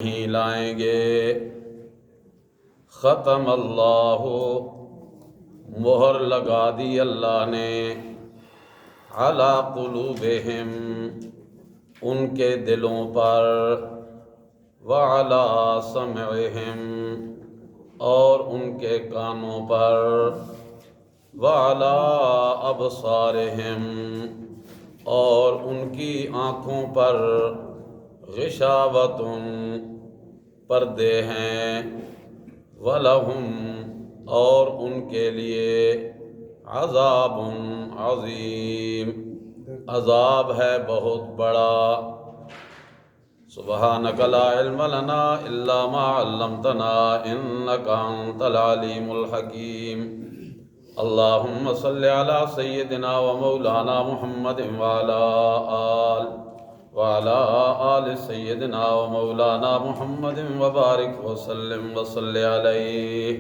نہیں لائیں گے۔ ختم اللہ، مہر لگا دی اللہ نے، علی قلوبہم، ان کے دلوں پر، وعلی سمعہم، اور ان کے کانوں پر، وعلی ابصارہم، اور ان کی آنکھوں پر، غشاوۃ، پردے ہیں، وَلَهُمْ، اور ان کے لیے، عذاب عظیم، عذاب ہے بہت بڑا۔ سبحانک لا علم لنا الا ما علمتنا انک انت العلیم الحکیم۔ اللہم صلی علی سیدنا و مولانا محمد وعلی آل سیدنا و مولانا محمد وبارک وسلم وصلی علیہ۔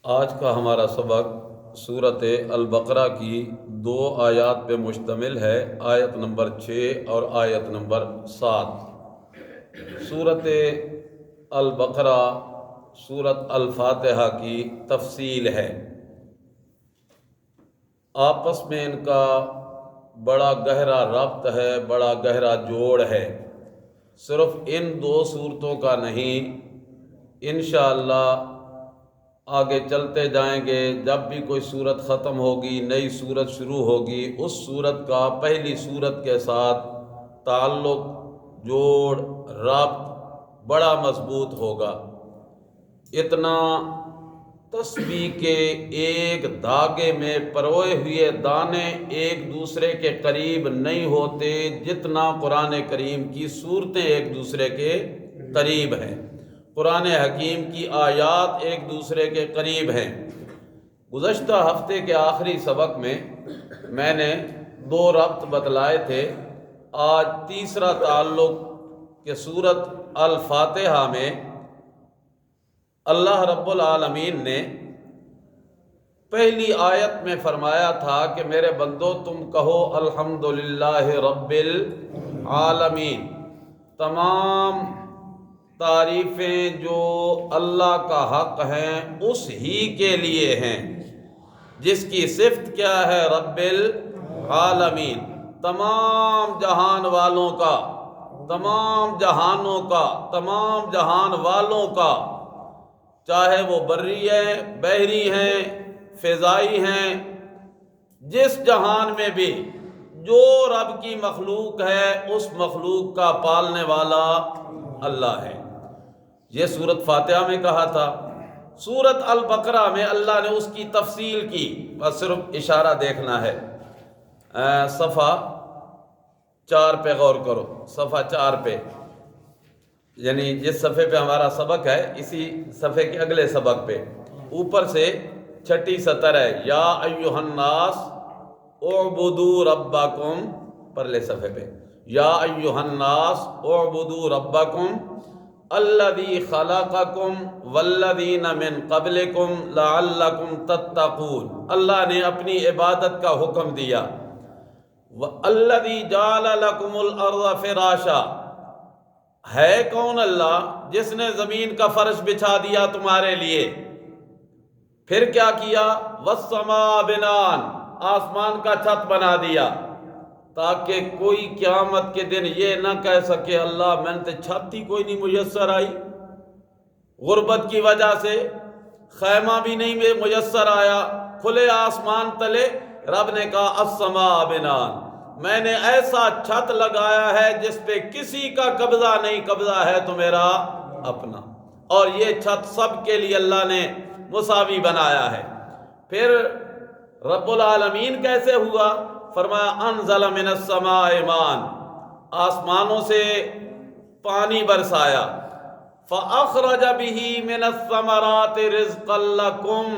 آج کا ہمارا سبق سورۃ البقرہ کی 2 آیات پہ مشتمل ہے، آیت نمبر 6 اور آیت نمبر 7۔ سورۃ البقرہ سورۃ الفاتحہ کی تفصیل ہے، آپس میں ان کا بڑا گہرا ربط ہے، بڑا گہرا جوڑ ہے۔ صرف ان 2 صورتوں کا نہیں، انشاءاللہ آگے چلتے جائیں گے، جب بھی کوئی صورت ختم ہوگی نئی صورت شروع ہوگی، اس صورت کا پہلی صورت کے ساتھ تعلق، جوڑ، ربط بڑا مضبوط ہوگا۔ اتنا تسبیح کے ایک دھاگے میں پروئے ہوئے دانے ایک دوسرے کے قریب نہیں ہوتے جتنا قرآن کریم کی صورتیں ایک دوسرے کے قریب ہیں، قرآن حکیم کی آیات ایک دوسرے کے قریب ہیں۔ گزشتہ ہفتے کے آخری سبق میں نے 2 ربط بتلائے تھے، آج تیسرا تعلق کہ سورۃ الفاتحہ میں اللہ رب العالمین نے پہلی آیت میں فرمایا تھا کہ میرے بندو تم کہو الحمدللہ رب العالمین، تمام تعریفیں جو اللہ کا حق ہیں اس ہی کے لیے ہیں، جس کی صفت کیا ہے؟ رب العالمین، تمام جہان والوں کا، تمام جہانوں کا، تمام جہان والوں کا، چاہے وہ بری ہیں، بحری ہیں، فضائی ہیں، جس جہان میں بھی جو رب کی مخلوق ہے اس مخلوق کا پالنے والا اللہ ہے۔ یہ سورۃ فاتحہ میں کہا تھا۔ سورۃ البقرہ میں اللہ نے اس کی تفصیل کی، بس صرف اشارہ دیکھنا ہے۔ صفحہ 4 پہ غور کرو، صفحہ 4 پہ، یعنی جس صفحے پہ ہمارا سبق ہے اسی صفحے کے اگلے سبق پہ اوپر سے 6ٹھی سطر ہے، یا ایھا الناس اعبدوا ربکم، پرلے صفحے پہ، یا ایھا الناس اعبدوا ربکم الذی خلقکم والذین من قبلکم لعلکم تتقون۔ اللہ نے اپنی عبادت کا حکم دیا۔ الذی جعل لکم الارض فراشا، ہے کون اللہ؟ جس نے زمین کا فرش بچھا دیا تمہارے لیے۔ پھر کیا کیا؟ والسماء بناء، آسمان کا چھت بنا دیا، تاکہ کوئی قیامت کے دن یہ نہ کہہ سکے اللہ میں نے چھت ہی کوئی نہیں میسر آئی، غربت کی وجہ سے خیمہ بھی نہیں میسر آیا، کھلے آسمان تلے رب نے کہا السماء بناء، میں نے ایسا چھت لگایا ہے جس پہ کسی کا قبضہ نہیں، قبضہ ہے تو میرا اپنا، اور یہ چھت سب کے لیے اللہ نے مساوی بنایا ہے۔ پھر رب العالمین کیسے ہوا؟ فرمایا انزل من السماء ماء، آسمانوں سے پانی برسایا، فاخرج به من الثمرات رزقا لکم،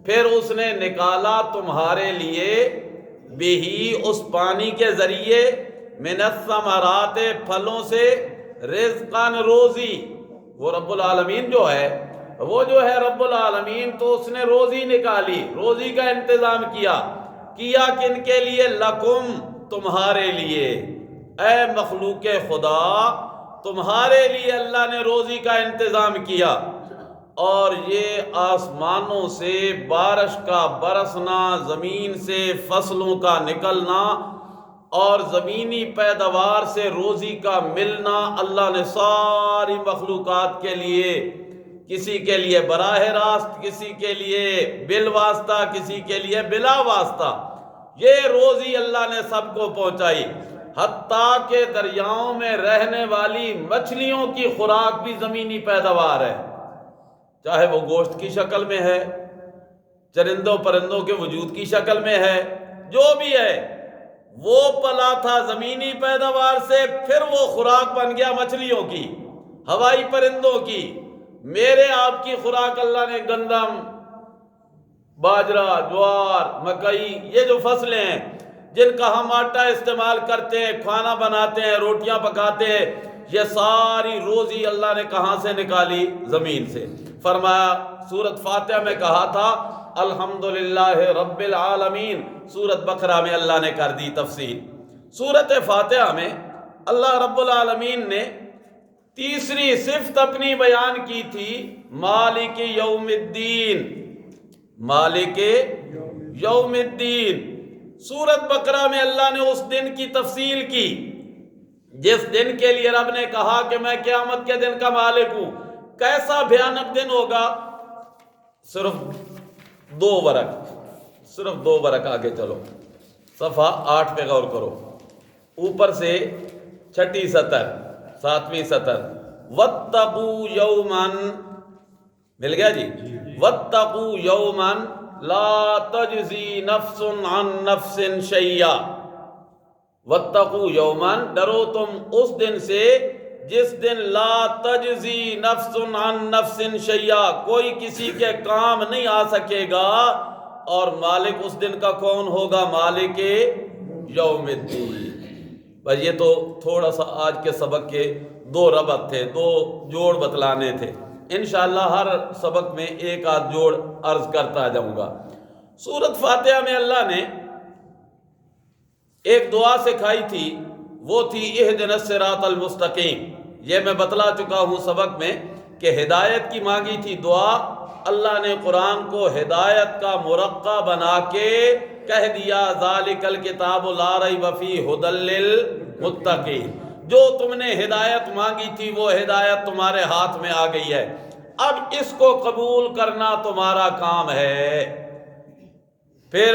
پھر اس نے نکالا تمہارے لیے بھی اس پانی کے ذریعے، من الثمرات، پھلوں سے، رزقا، روزی۔ وہ رب العالمین جو ہے رب العالمین، تو اس نے روزی نکالی، روزی کا انتظام کیا کن کے لیے؟ لکم، تمہارے لیے۔ اے مخلوق خدا، تمہارے لیے اللہ نے روزی کا انتظام کیا، اور یہ آسمانوں سے بارش کا برسنا، زمین سے فصلوں کا نکلنا اور زمینی پیداوار سے روزی کا ملنا اللہ نے ساری مخلوقات کے لیے، کسی کے لیے براہ راست، کسی کے لیے بالواسطہ، کسی کے لیے بلا واسطہ، یہ روزی اللہ نے سب کو پہنچائی۔ حتیٰ کہ دریاؤں میں رہنے والی مچھلیوں کی خوراک بھی زمینی پیداوار ہے، چاہے وہ گوشت کی شکل میں ہے، چرندوں پرندوں کے وجود کی شکل میں ہے، جو بھی ہے وہ پلا تھا زمینی پیداوار سے، پھر وہ خوراک بن گیا مچھلیوں کی، ہوائی پرندوں کی۔ میرے آپ کی خوراک اللہ نے گندم، باجرہ، جوار، مکئی، یہ جو فصلیں ہیں جن کا ہم آٹا استعمال کرتے ہیں، کھانا بناتے ہیں، روٹیاں پکاتے ہیں، یہ ساری روزی اللہ نے کہاں سے نکالی؟ زمین سے۔ فرمایا سورۃ فاتحہ میں کہا تھا الحمدللہ رب العالمین، سورۃ بقرہ میں اللہ نے کر دی تفصیل۔ سورۃ فاتحہ میں اللہ رب العالمین نے تیسری صفت اپنی بیان کی تھی، مالک یوم الدین، مالک یوم الدین۔ سورۃ بقرہ میں اللہ نے اس دن کی تفصیل کی جس دن کے لیے رب نے کہا کہ میں قیامت کے دن کا مالک ہوں۔ کیسا بھیانک دن ہوگا؟ صرف 2 ورق، صرف 2 ورق آگے چلو، صفحہ 8 پہ غور کرو، اوپر سے 6 سطر، 7ویں سطر، وَاتَّقُوا يَوْمًا، مل گیا جی؟ وَاتَّقُوا يَوْمًا لا تجزی نفس عن نفس شیئا، واتقوا یوما، ڈرو تم اس دن سے جس دن لا تجزی نفس عن نفس شیئا، کوئی کسی کے کام نہیں آ سکے گا، اور مالک اس دن کا کون ہوگا؟ مالک یوم الدین۔ بس یہ تو تھوڑا سا آج کے سبق کے 2 ربط تھے، 2 جوڑ بتلانے تھے، انشاءاللہ ہر سبق میں 1 آدھ جوڑ عرض کرتا جاؤں گا۔ سورۃ فاتحہ میں اللہ نے ایک دعا سکھائی تھی، وہ تھی اہدنا الصراط المستقیم۔ یہ میں بتلا چکا ہوں سبق میں کہ ہدایت کی مانگی تھی دعا، اللہ نے قرآن کو ہدایت کا مرقع بنا کے کہہ دیا ذالک الکتاب لا ریب فیہ ھدی للمتقین۔ جو تم نے ہدایت مانگی تھی وہ ہدایت تمہارے ہاتھ میں آ گئی ہے، اب اس کو قبول کرنا تمہارا کام ہے۔ پھر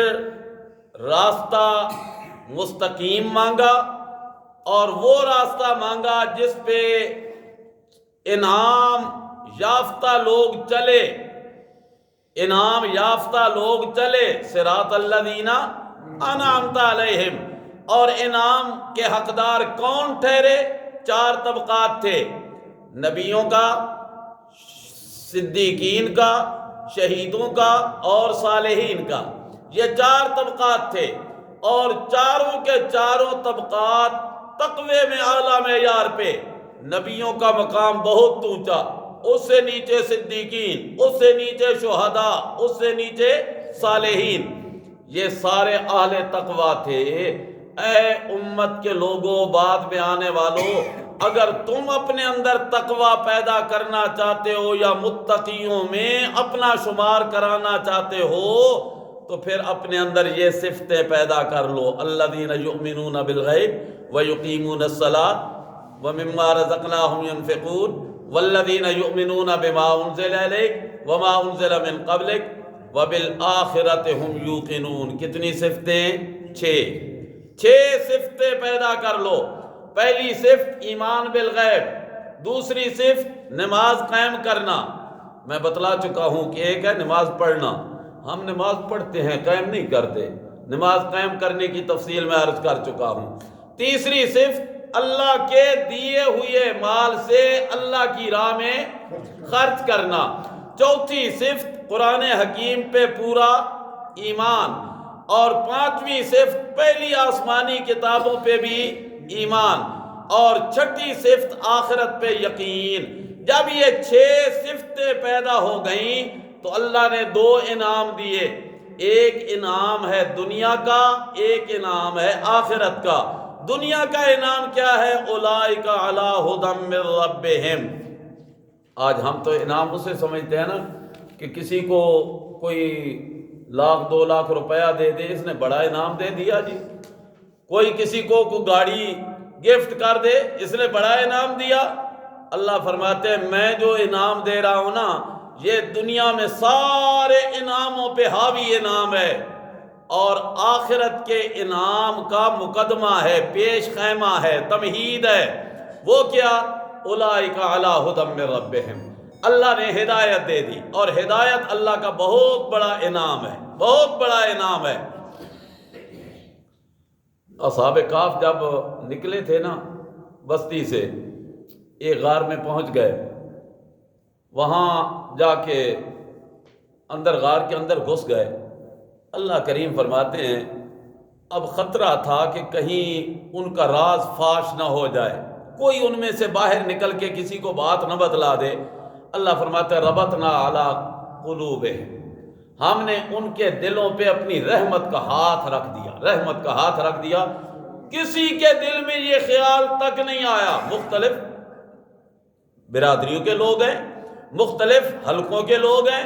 راستہ مستقیم مانگا، اور وہ راستہ مانگا جس پہ انعام یافتہ لوگ چلے، انعام یافتہ لوگ چلے، صراط الذین انعمت علیہم۔ اور انعام کے حقدار کون ٹھہرے؟ 4 طبقات تھے، نبیوں کا، صدیقین کا، شہیدوں کا اور صالحین کا، یہ 4 طبقات تھے، اور چاروں کے چاروں طبقات تقوی میں اعلیٰ معیار پہ۔ نبیوں کا مقام بہت اونچا، اس سے نیچے صدیقین، اس سے نیچے شہداء، اس سے نیچے صالحین، یہ سارے اہل تقوی تھے۔ اے امت کے لوگوں، بعد میں آنے والوں، اگر تم اپنے اندر تقوی پیدا کرنا چاہتے ہو یا متقیوں میں اپنا شمار کرانا چاہتے ہو تو پھر اپنے اندر یہ صفتیں پیدا کر لو، الذین یؤمنون بالغیب ویقیمون الصلاۃ ومما رزقناہم ینفقون والذین یؤمنون بما انزل الیک وما انزل من قبلک وبالآخرۃ ہم یوقنون۔ کتنی صفتیں؟ 6 صفتیں پیدا کر لو۔ پہلی صفت ایمان بالغیب، دوسری صفت نماز قائم کرنا، میں بتلا چکا ہوں کہ ایک ہے نماز پڑھنا، ہم نماز پڑھتے ہیں قائم نہیں کرتے، نماز قائم کرنے کی تفصیل میں عرض کر چکا ہوں۔ تیسری صفت اللہ کے دیے ہوئے مال سے اللہ کی راہ میں خرچ کرنا۔ چوتھی صفت قرآن حکیم پہ پورا ایمان، اور 5ویں صفت پہلی آسمانی کتابوں پہ بھی ایمان، اور 6ٹھی صفت آخرت پہ یقین۔ جب یہ 6 صفتیں پیدا ہو گئیں تو اللہ نے 2 انعام دیے، ایک انعام ہے دنیا کا، ایک انعام ہے آخرت کا۔ دنیا کا انعام کیا ہے؟ اولئک علی ھدی من ربہم۔ آج ہم تو انعام اسے سمجھتے ہیں نا کہ کسی کو کوئی 1,00,000 2,00,000 روپیہ دے دے، اس نے بڑا انعام دے دیا جی۔ کوئی کسی کو کوئی گاڑی گفٹ کر دے، اس نے بڑا انعام دیا۔ اللہ فرماتے ہیں میں جو انعام دے رہا ہوں نا، یہ دنیا میں سارے انعاموں پہ حاوی انعام ہے، اور آخرت کے انعام کا مقدمہ ہے، پیش خیمہ ہے، تمہید ہے۔ وہ کیا؟ اولئک علی ھدی من ربہم۔ اللہ نے ہدایت دے دی، اور ہدایت اللہ کا بہت بڑا انعام ہے، بہت بڑا انعام ہے۔ اصحاب کہف جب نکلے تھے نا بستی سے، ایک غار میں پہنچ گئے، وہاں جا کے اندر غار کے اندر گھس گئے۔ اللہ کریم فرماتے ہیں اب خطرہ تھا کہ کہیں ان کا راز فاش نہ ہو جائے، کوئی ان میں سے باہر نکل کے کسی کو بات نہ بتلا دے۔ اللہ فرماتے ہیں ربطنا علی قلوبہم، ہم نے ان کے دلوں پہ اپنی رحمت کا ہاتھ رکھ دیا، رحمت کا ہاتھ رکھ دیا۔ کسی کے دل میں یہ خیال تک نہیں آیا۔ مختلف برادریوں کے لوگ ہیں، مختلف حلقوں کے لوگ ہیں،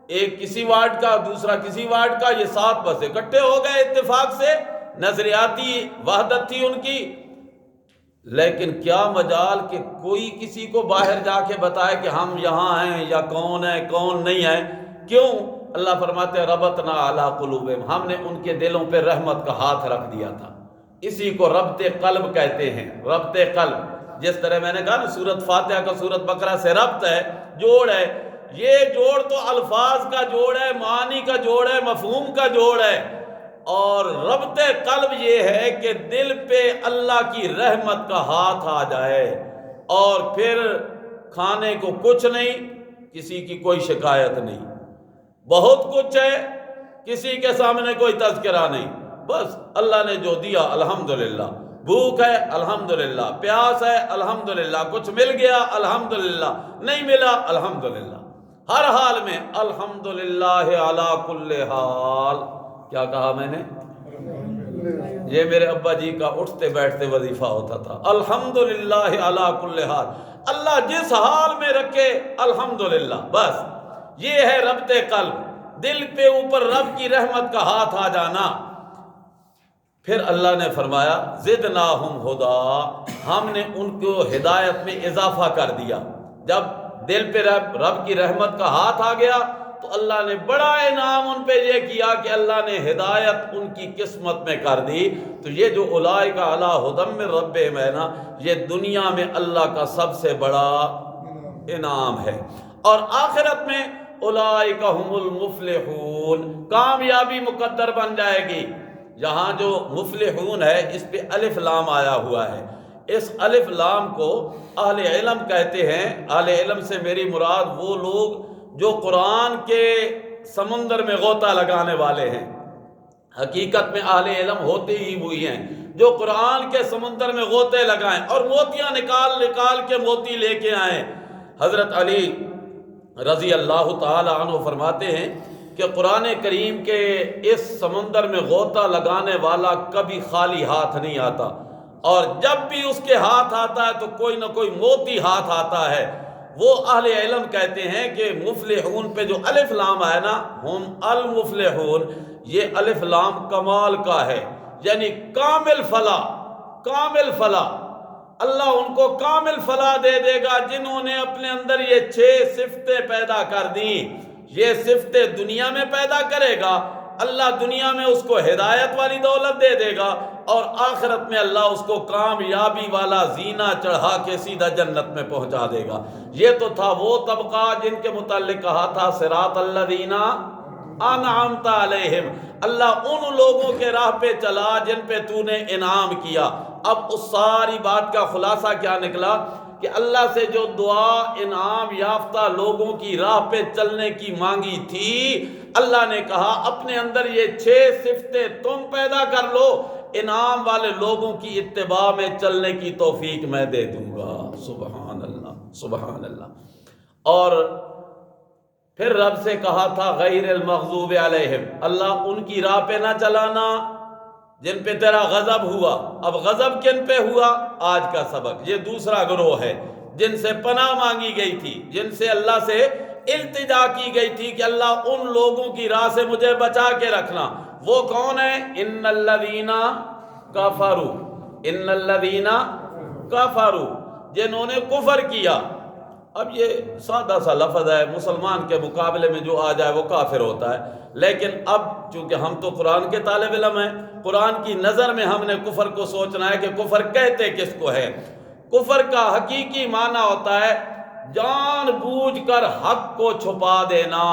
ایک کسی وارڈ کا، دوسرا کسی وارڈ کا، یہ 7 بس اکٹھے ہو گئے اتفاق سے، نظریاتی وحدت تھی ان کی۔ لیکن کیا مجال کہ کوئی کسی کو باہر جا کے بتائے کہ ہم یہاں ہیں یا کون ہے کون نہیں ہے؟ کیوں؟ اللہ فرماتے ہیں ربطنا علی قلوبہم، ہم نے ان کے دلوں پہ رحمت کا ہاتھ رکھ دیا تھا۔ اسی کو ربط قلب کہتے ہیں، ربط قلب۔ جس طرح میں نے کہا نا سورۃ فاتحہ کا سورۃ بقرہ سے ربط ہے، جوڑ ہے، یہ جوڑ تو الفاظ کا جوڑ ہے، معانی کا جوڑ ہے، مفہوم کا جوڑ ہے۔ اور ربط قلب یہ ہے کہ دل پہ اللہ کی رحمت کا ہاتھ آ جائے، اور پھر کھانے کو کچھ نہیں، کسی کی کوئی شکایت نہیں، بہت کچھ ہے، کسی کے سامنے کوئی تذکرہ نہیں، بس اللہ نے جو دیا الحمدللہ۔ بھوک ہے الحمدللہ، پیاس ہے الحمدللہ، کچھ مل گیا الحمدللہ، نہیں ملا الحمدللہ، ہر حال میں الحمدللہ علی کل حال۔ کیا کہا میں نے؟ یہ میرے ابا جی کا اٹھتے بیٹھتے وظیفہ ہوتا تھا، الحمدللہ علی کل حال، اللہ جس حال میں رکھے الحمدللہ، بس یہ ہے ربط قلب، دل پہ اوپر رب کی رحمت کا ہاتھ آ جانا۔ پھر اللہ نے فرمایا زدناہم ہدی، ہم نے ان کو ہدایت میں اضافہ کر دیا۔ جب دل پہ رب کی رحمت کا ہاتھ آ گیا تو اللہ نے بڑا انعام ان پہ یہ کیا کہ اللہ نے ہدایت ان کی قسمت میں کر دی۔ تو یہ جو اولئک علی ھدی من ربہم ہے نا، یہ دنیا میں اللہ کا سب سے بڑا انعام ہے، اور آخرت میں اولئک ھم المفلحون، کامیابی مقدر بن جائے گی۔ یہاں جو مفلحون ہے اس پہ الف لام آیا ہوا ہے، اس الف لام کو اہل علم کہتے ہیں۔ اہل علم سے میری مراد وہ لوگ جو قرآن کے سمندر میں غوطہ لگانے والے ہیں۔ حقیقت میں اہل علم ہوتے ہی وہی ہیں جو قرآن کے سمندر میں غوطے لگائیں اور موتیاں نکال نکال کے موتی لے کے آئیں۔ حضرت علی رضی اللہ تعالی عنہ فرماتے ہیں کہ قرآن کریم کے اس سمندر میں غوطہ لگانے والا کبھی خالی ہاتھ نہیں آتا، اور جب بھی اس کے ہاتھ آتا ہے تو کوئی نہ کوئی موتی ہاتھ آتا ہے۔ وہ اہل علم کہتے ہیں کہ مفلحون پہ جو الف لام ہے نا، ہم المفلحون، یہ الف لام کمال کا ہے، یعنی کامل فلاح، کامل فلاح۔ اللہ ان کو کامل فلاح دے دے گا جنہوں نے اپنے اندر یہ 6 صفتیں پیدا کر دیں۔ یہ صفتیں دنیا میں پیدا کرے گا، اللہ دنیا میں اس کو ہدایت والی دولت دے دے گا، اور آخرت میں اللہ اس کو کامیابی والا زینہ چڑھا کے سیدھا جنت میں پہنچا دے گا۔ یہ تو تھا وہ طبقہ جن کے متعلق کہا تھا صراط الذین انعمت علیہم، اللہ ان لوگوں کے راہ پہ چلا جن پہ تو نے انعام کیا۔ اب اس ساری بات کا خلاصہ کیا نکلا کہ اللہ سے جو دعا انعام یافتہ لوگوں کی راہ پہ چلنے کی مانگی تھی، اللہ نے کہا اپنے اندر یہ 6 صفتیں تم پیدا کر لو، انعام والے لوگوں کی اتباع میں چلنے کی توفیق میں دے دوں گا۔ سبحان اللہ، سبحان اللہ۔ اور پھر رب سے کہا تھا غیر المغضوب علیہم، اللہ ان کی راہ پہ نہ چلانا جن پہ تیرا غضب ہوا۔ اب غضب کن پہ ہوا؟ آج کا سبق یہ دوسرا گروہ ہے جن سے پناہ مانگی گئی تھی، جن سے اللہ سے التجا کی گئی تھی کہ اللہ ان لوگوں کی راہ سے مجھے بچا کے رکھنا۔ وہ کون ہے؟ ان الذین کفروا، ان الذین کفروا، جنہوں نے کفر کیا۔ اب یہ سادہ سا لفظ ہے، مسلمان کے مقابلے میں جو آ جائے وہ کافر ہوتا ہے، لیکن اب چونکہ ہم تو قرآن کے طالب علم ہیں، قرآن کی نظر میں ہم نے کفر کو سوچنا ہے کہ کفر کہتے کس کو ہے۔ کفر کا حقیقی معنی ہوتا ہے جان بوجھ کر حق کو چھپا دینا،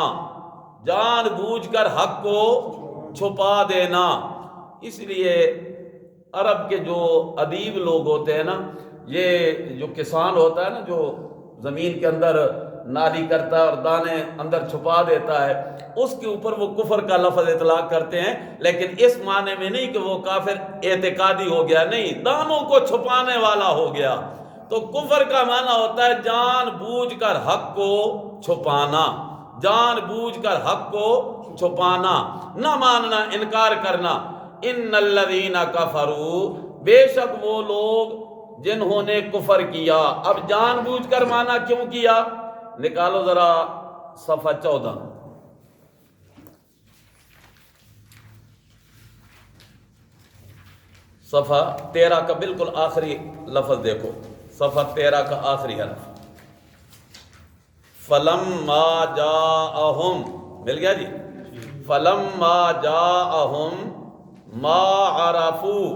جان بوجھ کر حق کو چھپا دینا۔ اس لیے عرب کے جو ادیب لوگ ہوتے ہیں نا، یہ جو کسان ہوتا ہے نا، جو زمین کے اندر نالی کرتا ہے اور دانے اندر چھپا دیتا ہے، اس کے اوپر وہ کفر کا لفظ اطلاق کرتے ہیں، لیکن اس معنی میں نہیں کہ وہ کافر اعتقادی ہو گیا، نہیں، دانوں کو چھپانے والا ہو گیا۔ تو کفر کا معنی ہوتا ہے جان بوجھ کر حق کو چھپانا، جان بوجھ کر حق کو چھپانا، نہ ماننا، انکار کرنا۔ ان الذین کفروا، بے شک وہ لوگ جنہوں نے کفر کیا۔ اب جان بوجھ کر مانا کیوں کیا؟ نکالو ذرا صفحہ 14، صفحہ 13 کا بالکل آخری لفظ دیکھو، صفحہ 13 کا آخری حرف، فلما جاءہم، مل گیا جی؟ فلما جاءہم ما عرفوا،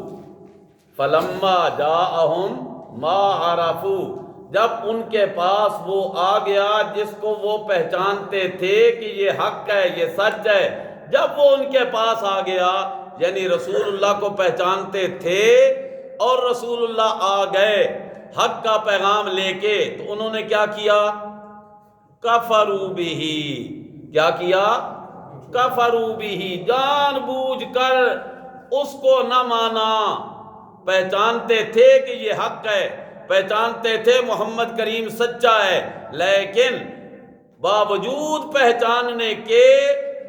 فلما جاءہم ما عرفوا، جب ان کے پاس وہ آ گیا جس کو وہ پہچانتے تھے کہ یہ حق ہے، یہ سچ ہے، جب وہ ان کے پاس آ گیا، یعنی رسول اللہ کو پہچانتے تھے اور رسول اللہ آ گئے حق کا پیغام لے کے، تو انہوں نے کیا کیا؟ کفروا بہ، کیا کیا؟ کفروا بہ، جان بوجھ کر اس کو نہ مانا۔ پہچانتے تھے کہ یہ حق ہے، پہچانتے تھے محمد کریم سچا ہے، لیکن باوجود پہچاننے کے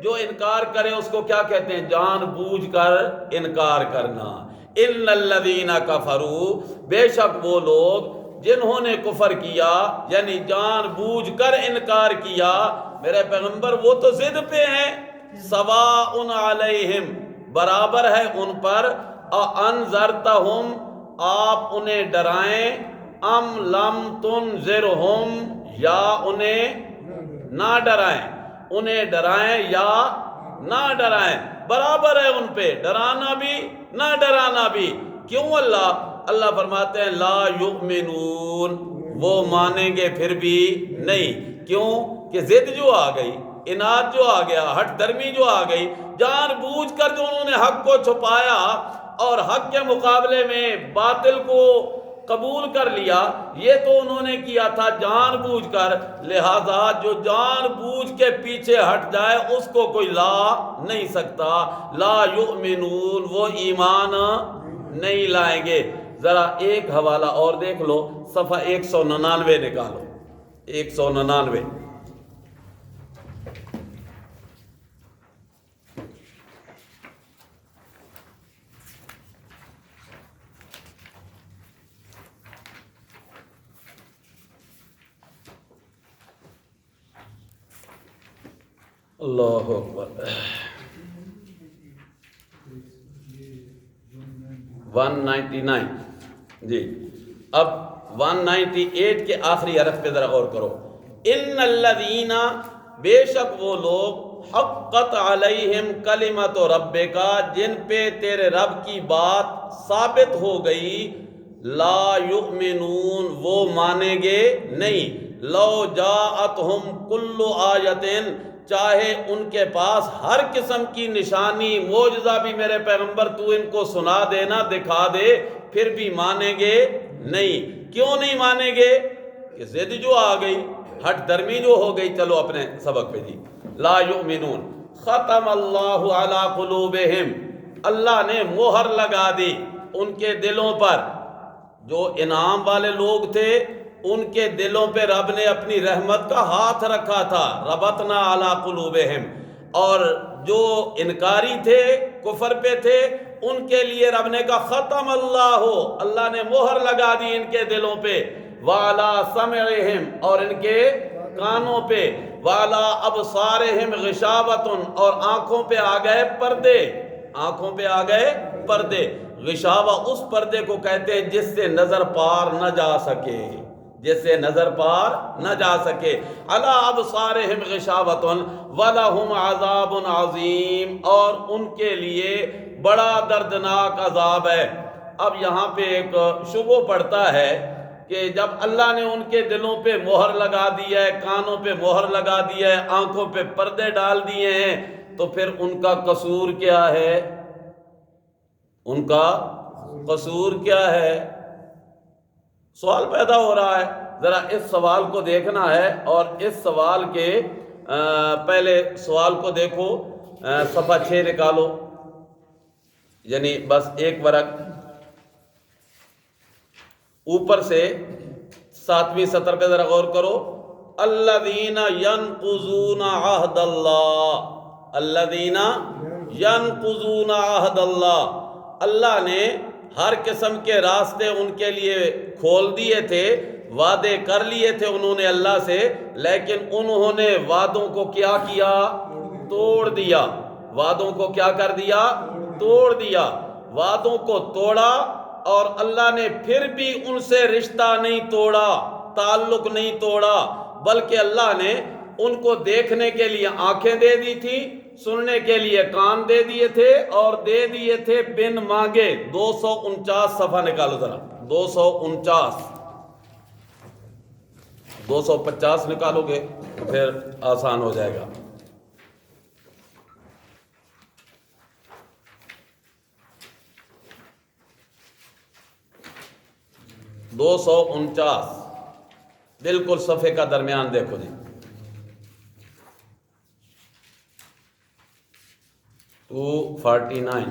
جو انکار کرے اس کو کیا کہتے ہیں؟ جان بوجھ کر انکار کرنا۔ ان الذین کفروا، بے شک وہ لوگ جنہوں نے کفر کیا، یعنی جان بوجھ کر انکار کیا، میرے پیغمبر وہ تو ضد پہ ہیں، سواء علیہم، برابر ہے ان پر، انذرتہم، آپ انہیں ڈرائیں، ام لم تنذرہم، یا انہیں نہ ڈرائیں، انہیں ڈرائیں یا نہ ڈرائیں، برابر ہے ان پہ، ڈرانا بھی نہ ڈرانا بھی۔ کیوں؟ اللہ فرماتے ہیں لا یؤمنون، وہ مانیں گے پھر بھی نہیں۔ کیوں؟ کہ ضد جو آ گئی، اناد جو آ گیا، ہٹ درمی جو آ گئی، جان بوجھ کر جو انہوں نے حق کو چھپایا اور حق کے مقابلے میں باطل کو قبول کر لیا، یہ تو انہوں نے کیا تھا جان بوجھ کر، لہذا جو جان بوجھ کے پیچھے ہٹ جائے اس کو کوئی لا نہیں سکتا۔ لا یؤمنون، وہ ایمان نہیں لائیں گے۔ ذرا ایک حوالہ اور دیکھ لو، صفحہ 199 نکالو، 199۔ اللہ اکبر۔ 199 جی، اب 198 کے آخری حرف پہ ذرا غور کرو۔ ان الذین، بے شک وہ لوگ، حقت علیہم کلمۃ ربک، جن پہ تیرے رب کی بات ثابت ہو گئی، لا یؤمنون، وہ مانیں گے نہیں، لو جاءتہم کل آیۃ، چاہے ان کے پاس ہر قسم کی نشانی معجزہ بھی میرے پیغمبر تو ان کو سنا دینا، دکھا دے، پھر بھی مانیں گے نہیں۔ کیوں نہیں مانیں گے؟ کہ ضد جو آ گئی، ہٹ درمی جو ہو گئی۔ چلو اپنے سبق پہ جی۔ لا یؤمنون، ختم اللہ علی قلوبہم، اللہ نے مہر لگا دی ان کے دلوں پر۔ جو انعام والے لوگ تھے ان کے دلوں پہ رب نے اپنی رحمت کا ہاتھ رکھا تھا، ربطنا علی قلوبہم، اور جو انکاری تھے، کفر پہ تھے، ان کے لیے رب نے کہا ختم اللہ نے مہر لگا دی ان کے دلوں پہ، وعلی سمعہم اور ان کے کانوں پہ، وعلی ابصارہم غشاوۃ اور آنکھوں پہ آ گئے پردے، آنکھوں پہ آ گئے پردے۔ غشاوہ اس پردے کو کہتے ہیں جس سے نظر پار نہ جا سکے، جس سے نظر پار نہ جا سکے۔ علی ابصارہم غشاوۃ ولہم عذاب عظیم اور ان کے لیے بڑا دردناک عذاب ہے۔ اب یہاں پہ ایک شبہ پڑتا ہے کہ جب اللہ نے ان کے دلوں پہ مہر لگا دی ہے، کانوں پہ مہر لگا دی ہے، آنکھوں پہ پردے ڈال دیے ہیں، تو پھر ان کا قصور کیا ہے؟ ان کا قصور کیا ہے؟ سوال پیدا ہو رہا ہے۔ ذرا اس سوال کو دیکھنا ہے، اور اس سوال کے پہلے سوال کو دیکھو، صفحہ 6 نکالو، یعنی بس ایک ورق اوپر سے 7ویں سطر پہ ذرا غور کرو۔ الذین ینقضون عہد اللہ، الذین ینقضون عہد اللہ، اللہ نے ہر قسم کے راستے ان کے لیے کھول دیے تھے، وعدے کر لیے تھے انہوں نے اللہ سے، لیکن انہوں نے وعدوں کو کیا کیا؟ توڑ دیا۔ وعدوں کو کیا کر دیا؟ توڑ دیا۔ وعدوں کو توڑا، اور اللہ نے پھر بھی ان سے رشتہ نہیں توڑا، تعلق نہیں توڑا، بلکہ اللہ نے ان کو دیکھنے کے لیے آنکھیں دے دی تھی، سننے کے لیے کان دے دیے تھے، اور دے دیے تھے بن مانگے۔ 249 صفحہ نکالو ذرا، 249، 250 نکالو گے پھر آسان ہو جائے گا۔ دو سو 49 بالکل صفحے کا درمیان دیکھو جی، 249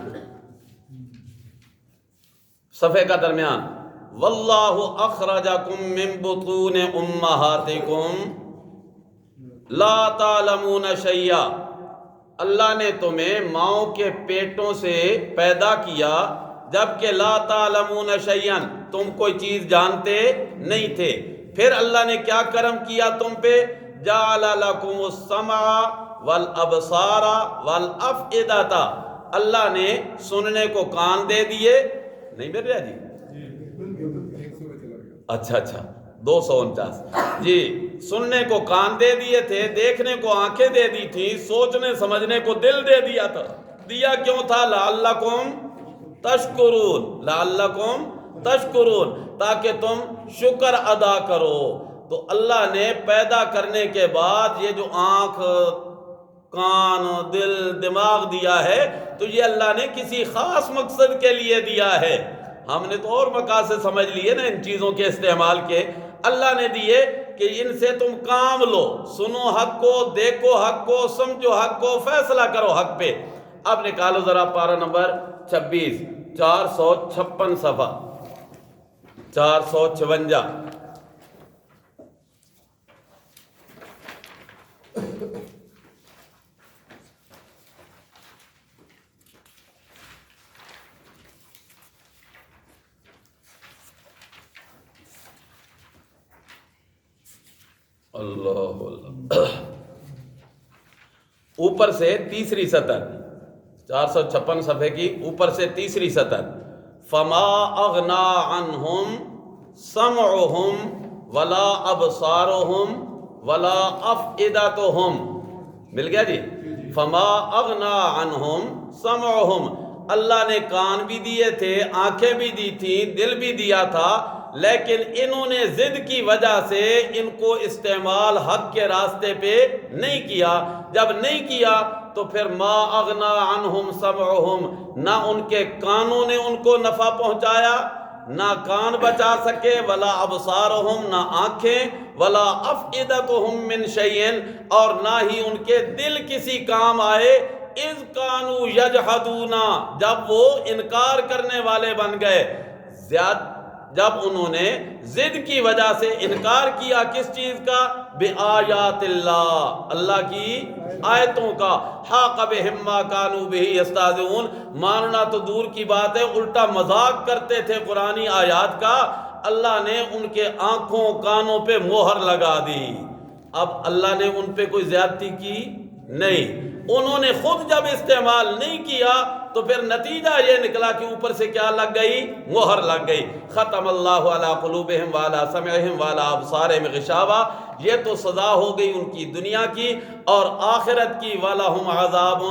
صفحے کا درمیان۔ واللہ اخرجکم من بطون امہاتکم لا تعلمون شیئا، اللہ نے تمہیں ماؤں کے پیٹوں سے پیدا کیا جبکہ لا تعلمون شیئا، تم کوئی چیز جانتے نہیں تھے۔ پھر اللہ نے کیا کرم کیا تم پہ؟ جعل لکم السمع والابصار والافئدہ، اللہ نے سننے کو کان دے دیے، نہیں مل رہا جی؟ اچھا 249 جی، سننے کو کان دے دیے تھے، دیکھنے کو آنکھیں دے دی تھی، سوچنے سمجھنے کو دل دے دیا تھا۔ دیا کیوں تھا؟ لعلکم تشکرون، لعلکم تشکرون، تاکہ تم شکر ادا کرو۔ تو اللہ نے پیدا کرنے کے بعد یہ جو آنکھ، کان، دل، دماغ دیا ہے، تو یہ اللہ نے کسی خاص مقصد کے لیے دیا ہے۔ ہم نے تو اور مقاصد سمجھ لیے نا ان چیزوں کے استعمال کے۔ اللہ نے دیے کہ ان سے تم کام لو، سنو حق کو، دیکھو حق کو، سمجھو حق کو، فیصلہ کرو حق پہ۔ اب نکالو ذرا پارہ نمبر 26، 456 صفحہ، 456۔ اللہ اوپر سے تیسری سطر، 456 صفحے کی اوپر سے تیسری سطر۔ فما اغنا عنہم سمعہم ولا ابصارہم ولا افئدتہم، مل گیا جی؟ فما اغنا عنہم سمعہم، اللہ نے کان بھی دیے تھے، آنکھیں بھی دی تھی، دل بھی دیا تھا، لیکن انہوں نے ضد کی وجہ سے ان کو استعمال حق کے راستے پہ نہیں کیا۔ جب نہیں کیا تو پھر ما اغنا عنہم سمعہم، نہ ان کے کانوں نے ان کو نفع پہنچایا، نہ کان بچا سکے، ولا ابصارہم، نہ آنکھیں، ولا افئدتہم من شیئن، اور نہ ہی ان کے دل کسی کام آئے، اذ کانوا یجحدون، جب وہ انکار کرنے والے بن گئے۔ جب انہوں نے ضد کی وجہ سے انکار کیا کس چیز کا؟ بآیات اللہ، اللہ کی آیتوں کا۔ حاق بہم ما کانوا بہ یستہزئون، ماننا تو دور کی بات ہے، الٹا مذاق کرتے تھے قرآنی آیات کا۔ اللہ نے ان کے آنکھوں کانوں پہ مہر لگا دی۔ اب اللہ نے ان پہ کوئی زیادتی کی نہیں، انہوں نے خود جب استعمال نہیں کیا تو پھر نتیجہ یہ نکلا کہ اوپر سے کیا لگ گئی؟ مہر لگ گئی۔ ختم اللہ علی قلوبہم وعلی سمعہم وعلی ابصارہم غشاوہ، یہ تو سزا ہو گئی ان کی دنیا کی اور آخرت کی۔ وَلَهُمْ عَذَابٌ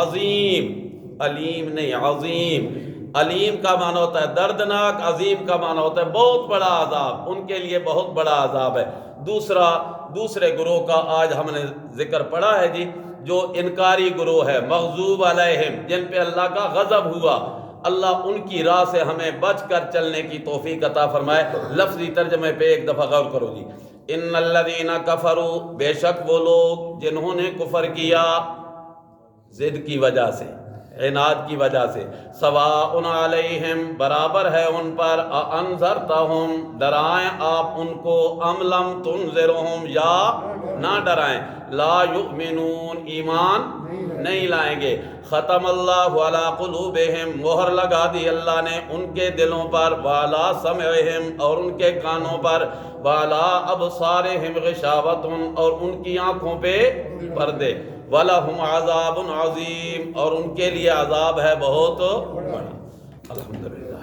عظیم، علیم نہیں عظیم۔ علیم کا معنی ہوتا ہے دردناک، عظیم کا معنی ہوتا ہے بہت بڑا عذاب، ان کے لیے بہت بڑا عذاب ہے۔ دوسرے گروہ کا آج ہم نے ذکر پڑھا ہے جی، جو انکاری گروہ ہے، مغضوب علیہم، جن پہ اللہ کا غضب ہوا۔ اللہ ان کی راہ سے ہمیں بچ کر چلنے کی توفیق عطا فرمائے۔ لفظی ترجمے پہ ایک دفعہ غور کرو جی۔ ان الذین کفروا، بے شک وہ لوگ جنہوں نے کفر کیا ضد کی وجہ سے، عناد کی وجہ سے، سواء علیہم، برابر ہے ان پر، انذرتہم، ڈرائیں آپ ان کو، ام لم تنذرہم، یا نہ ڈرائیں، لا یؤمنون، ایمان نہیں لائیں گے۔ ختم اللہ علی قلوبہم، مہر لگا دی اللہ نے ان کے دلوں پر، وعلی سمعہم، اور ان کے کانوں پر، وعلی ابصارہم غشاوۃ، اور ان کی آنکھوں پہ پردے، وَلَهُمْ عَذَابٌ عَظِيمٌ، اور ان کے لیے عذاب ہے بہت بڑا۔ الحمدللہ۔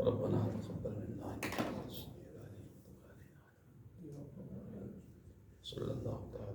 ربنا تقبل منا صلی اللہ